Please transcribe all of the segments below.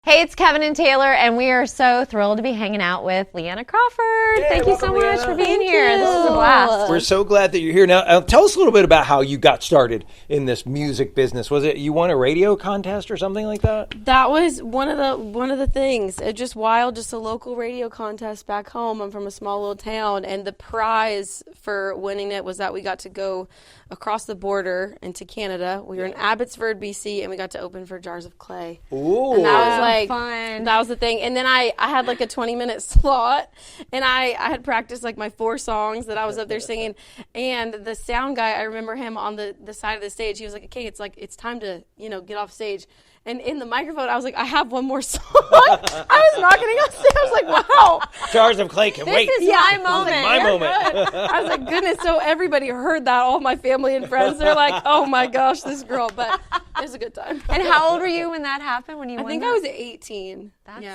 Hey, it's Kevin and Taylor, and we are so thrilled to be hanging out with Leanna Crawford. Thank you so much for being here. This is a blast. We're so glad that you're here. Now, tell us a little bit about how you got started in this music business. Was it you won a radio contest or something like that? That was one of the things. It just wild, just a local radio contest back home. I'm from a small little town, and the prize for winning it was that we got to go across the border into Canada. We were in Abbotsford, BC, and we got to open for Jars of Clay. Ooh. And that was like fun. That was the thing. And then I had like a 20-minute slot, and I had practiced like my 4 songs that I was up there singing. And the sound guy, I remember him on the side of the stage. He was like, "Okay, it's time to get off stage." And in the microphone, I was like, "I have one more song." I was not getting off stage. I was like, "Wow, Jars of Clay can wait." This is my moment. My moment. I was like, goodness. So everybody heard that, all my family and friends. They're like, "Oh my gosh, this girl." But it was a good time. And how old were you when that happened? When you won? I think that? I was 18. That's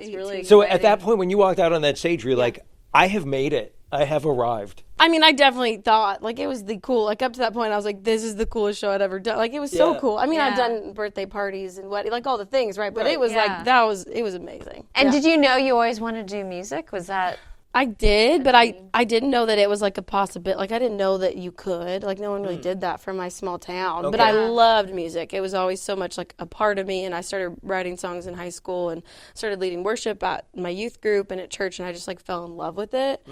18. really So exciting. at that point, when you walked out on that stage, you're like, I have made it. I have arrived. I mean, I definitely thought, like, it was the cool, like, up to that point, I was like, this is the coolest show I'd ever done. Like, it was so cool. I mean, I've done birthday parties and like all the things, right? But it was like, it was amazing. And did you know you always wanted to do music? Was that? I did, but I didn't know that it was like a possibility. Like, I didn't know that you could. Like, no one really did that from my small town. Okay. But I loved music. It was always so much like a part of me. And I started writing songs in high school and started leading worship at my youth group and at church. And I just like fell in love with it.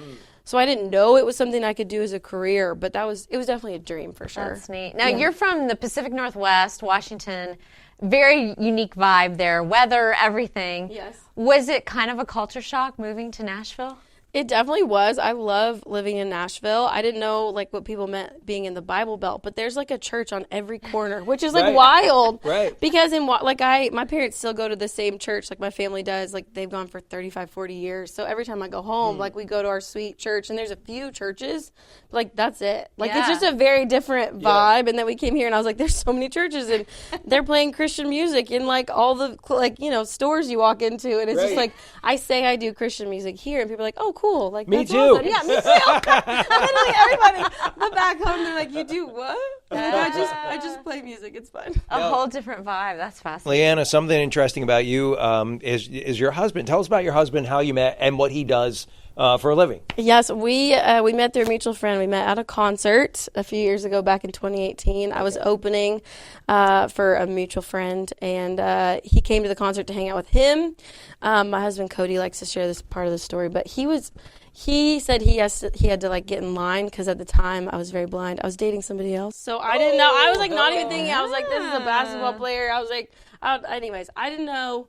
So I didn't know it was something I could do as a career, but it was definitely a dream for sure. That's neat. Now, you're from the Pacific Northwest, Washington. Very unique vibe there. Weather, everything. Yes. Was it kind of a culture shock moving to Nashville? It definitely was. I love living in Nashville. I didn't know like what people meant being in the Bible Belt, but there's like a church on every corner, which is like wild. Right. Because my parents still go to the same church, like my family does. Like they've gone for 35, 40 years. So every time I go home, like we go to our sweet church, and there's a few churches, but like that's it. Like it's just a very different vibe. And then we came here, and I was like, there's so many churches, and they're playing Christian music in like all the stores you walk into, and it's just like I say I do Christian music here, and people are like, oh, cool. Like, Me that's too. awesome. Yeah, me too. Literally everybody. But back home, they're like, you do what? Like, I just play music. It's fun. A whole different vibe. That's fascinating. Leanna, something interesting about you is your husband. Tell us about your husband, how you met, and what he does for a living. Yes, we met through a mutual friend. We met at a concert a few years ago, back in 2018. I was opening for a mutual friend, and he came to the concert to hang out with him. My husband Cody likes to share this part of the story, but he said he had to like get in line because at the time I was very blind. I was dating somebody else, so I didn't know. I was like not even thinking. I was like, this is a basketball player. I was like, anyways, I didn't know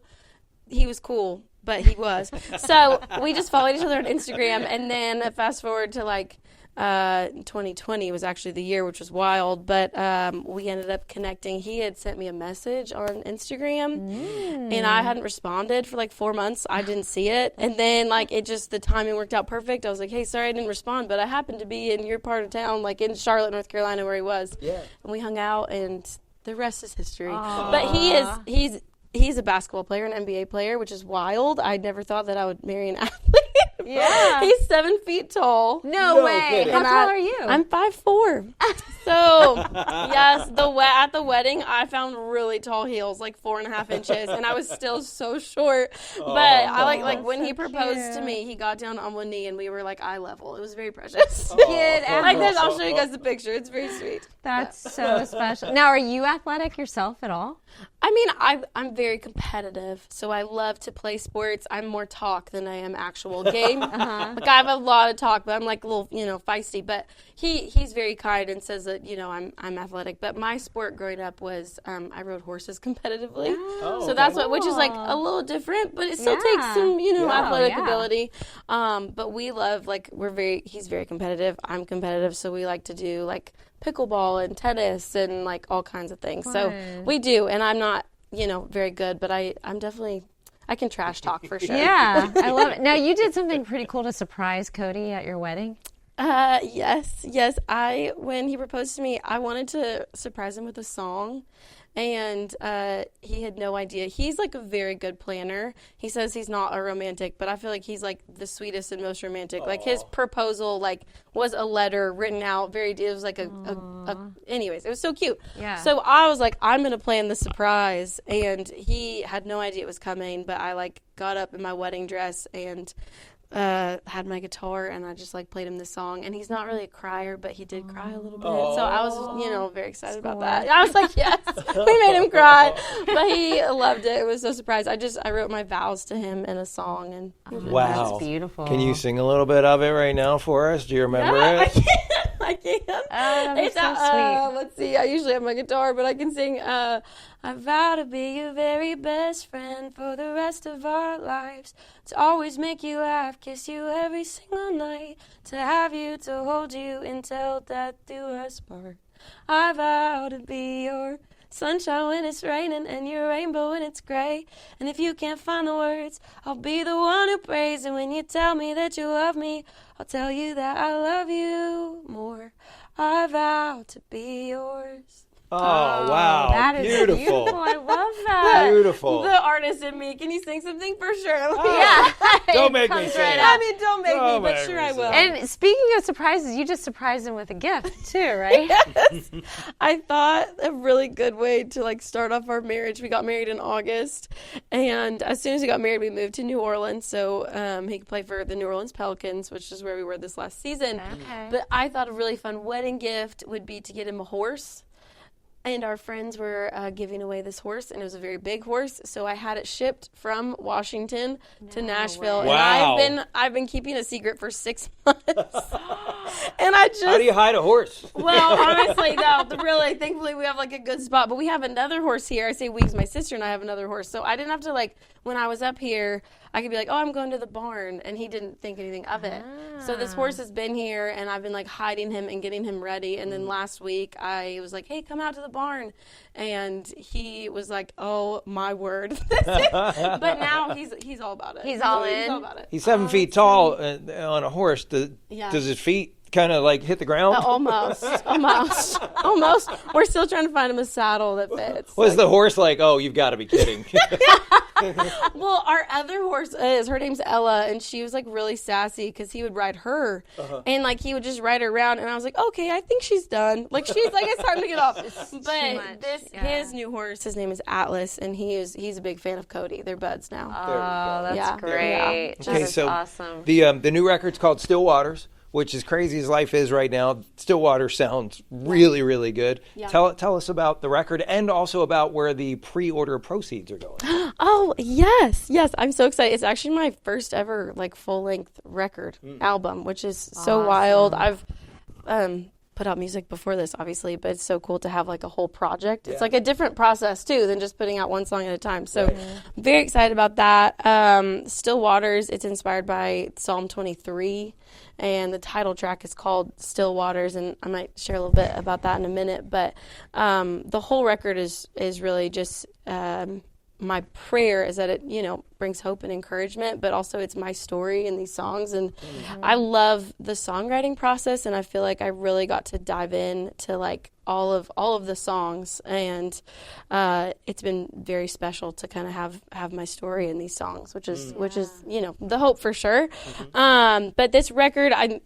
he was cool. But he was. So we just followed each other on Instagram. And then fast forward to like 2020 was actually the year, which was wild. But we ended up connecting. He had sent me a message on Instagram. And I hadn't responded for like 4 months. I didn't see it. And then like the timing worked out perfect. I was like, hey, sorry I didn't respond. But I happened to be in your part of town, like in Charlotte, North Carolina, where he was. Yeah. And we hung out, and the rest is history. Aww. But he's a basketball player, an NBA player, which is wild. I never thought that I would marry an athlete. Yeah. He's 7 feet tall. No way. kidding. How tall are you? I'm 5'4". So, yes, at the wedding, I found really tall heels, like 4.5 inches, and I was still so short. But I like when he proposed to me, he got down on one knee, and we were like eye level. It was very precious. Like this, I'll show you guys the picture. It's very sweet. That's so special. Now, are you athletic yourself at all? I mean, I'm very competitive, so I love to play sports. I'm more talk than I am actual game. Like I have a lot of talk, but I'm like a little, feisty. But he's very kind and says that I'm athletic. But my sport growing up was I rode horses competitively, so that's which is like a little different, but it still takes some athletic ability. But we love he's very competitive. I'm competitive, so we like to do like pickleball and tennis and like all kinds of things. Fun. So we do, and I'm not very good, but I'm definitely I can trash talk for sure. Yeah, I love it. Now you did something pretty cool to surprise Cody at your wedding. Yes. When he proposed to me, I wanted to surprise him with a song. and he had no idea. He's like a very good planner. He says he's not a romantic, but I feel like he's like the sweetest and most romantic. Like his proposal like was a letter written out. It was like anyways, it was so cute. Yeah. So I was like, I'm gonna plan the surprise, and he had no idea it was coming. But I like got up in my wedding dress and had my guitar, and I just like played him this song. And he's not really a crier, but he did cry a little bit. So I was, very excited about that. I was like, yes, we made him cry, but he loved it. It was so surprised. I wrote my vows to him in a song, and wow, that's beautiful. Can you sing a little bit of it right now for us? Do you remember it? I can. Oh, that's so sweet. Let's see. I usually have my guitar, but I can sing. I vow to be your very best friend for the rest of our lives. To always make you laugh, kiss you every single night. To have you, to hold you until death do us part. I vow to be your sunshine when it's raining and your rainbow when it's gray. And if you can't find the words, I'll be the one who prays. And when you tell me that you love me, I'll tell you that I love you more. I vow to be yours. Oh, wow. That is beautiful. I love that. Beautiful. The artist in me. Can you sing something for sure? Yeah. Don't make me sing. I mean, don't make me, but sure I will. And speaking of surprises, you just surprised him with a gift too, right? Yes. I thought a really good way to like start off our marriage. We got married in August, and as soon as we got married, we moved to New Orleans so he could play for the New Orleans Pelicans, which is where we were this last season. Okay. But I thought a really fun wedding gift would be to get him a horse. And our friends were giving away this horse, and it was a very big horse. So I had it shipped from Washington to Nashville. Wow. And I've been keeping a secret for 6 months. And I just How do you hide a horse? Well, honestly, no. Really, thankfully, we have like a good spot. But we have another horse here. I say we, 'cause my sister and I have another horse. So I didn't have to like when I was up here. I could be like, oh, I'm going to the barn, and he didn't think anything of it. So this horse has been here, and I've been like hiding him and getting him ready. And then last week, I was like, hey, come out to the barn, and he was like, oh my word. But now he's all about it. He's all He's in. all about it. He's 7 feet tall on a horse. Does his feet kind of like hit the ground? Almost. We're still trying to find him a saddle that fits. Was the horse like, oh, you've got to be kidding? Well, our other horse her name's Ella, and she was like really sassy because he would ride her, and like he would just ride her around, and I was like, okay, I think she's done. Like she's like, it's time to get off. But his new horse, his name is Atlas, and he's a big fan of Cody. They're buds now. Oh, that's great. Yeah. Okay, That's so awesome. the new record's called Still Waters, which is crazy as life is right now. Still Waters sounds really, really good. Yeah. Tell us about the record and also about where the pre-order proceeds are going. Oh, yes. I'm so excited. It's actually my first ever like full-length record album, which is so wild. I've put out music before this, obviously, but it's so cool to have like a whole project. It's like a different process too than just putting out one song at a time. So very excited about that. Still Waters, it's inspired by Psalm 23, and the title track is called Still Waters, and I might share a little bit about that in a minute. But the whole record is really just my prayer is that it, brings hope and encouragement, but also it's my story in these songs. And I love the songwriting process, and I feel like I really got to dive in to like all of the songs, and it's been very special to kind of have my story in these songs, which is the hope for sure. But this record, I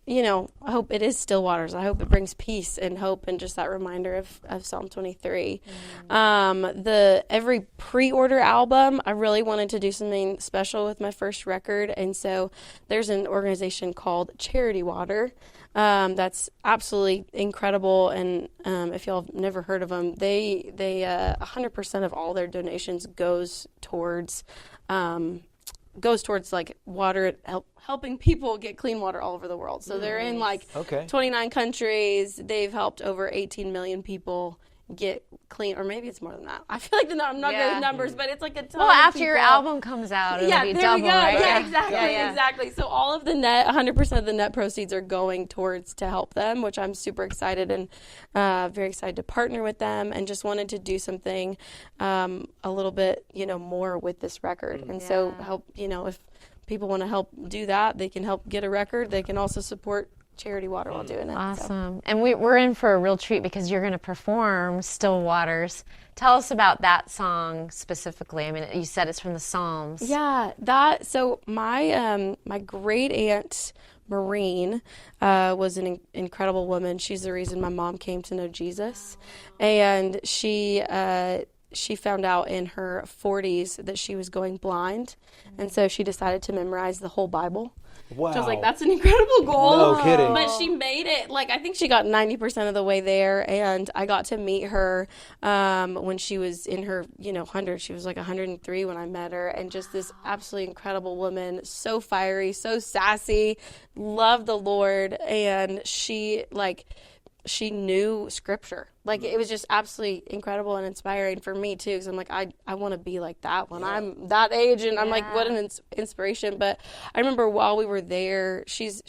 hope it is Still Waters. I hope it brings peace and hope and just that reminder of Psalm 23. Every pre-order album, I really wanted to do something special with my first record, and so there's an organization called Charity Water that's absolutely incredible, and if y'all have never heard of them, they 100% of all their donations goes towards like water, helping people get clean water all over the world. So they're in like 29 countries. They've helped over 18 million people get clean, or maybe it's more than that. I feel like I'm not good with numbers, but it's like a ton. Well, of after people. your album comes out, it'll be there double, we go. right? Yeah, exactly. So all of the 100% of the net proceeds are going towards to help them, which I'm super excited and very excited to partner with them, and just wanted to do something a little bit, more with this record. And so help, if people want to help do that, they can help get a record. They can also support charity water while doing it. Awesome. And we're in for a real treat because you're going to perform Still Waters. Tell us about that song specifically. I mean, you said it's from the Psalms. Yeah, so my my great aunt Maureen was an incredible woman. She's the reason my mom came to know Jesus, and she found out in her 40s that she was going blind, and so she decided to memorize the whole Bible. Wow. So I was like, that's an incredible goal. No kidding. But she made it. Like, I think she got 90% of the way there, and I got to meet her when she was in her, hundreds. She was like 103 when I met her, and just this absolutely incredible woman, so fiery, so sassy, loved the Lord, and she knew Scripture. Like, it was just absolutely incredible and inspiring for me, too, because I'm like, I want to be like that when I'm that age, and I'm like, what an inspiration. But I remember while we were there, she's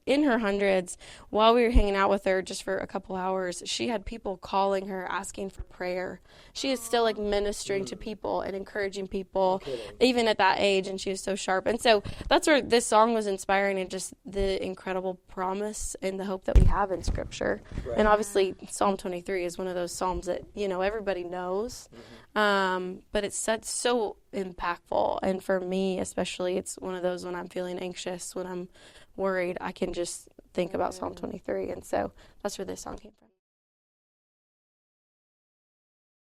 in her hundreds, while we were hanging out with her just for a couple hours, she had people calling her, asking for prayer. She is still, like, ministering to people and encouraging people, even at that age, and she was so sharp. And so that's where this song was inspiring, and just the incredible promise and the hope that we have in Scripture. Right. And obviously, Psalm 23 is one of those psalms that everybody knows, but it's so impactful, and for me especially, it's one of those when I'm feeling anxious, when I'm worried, I can just think about Psalm 23, and so that's where this song came from.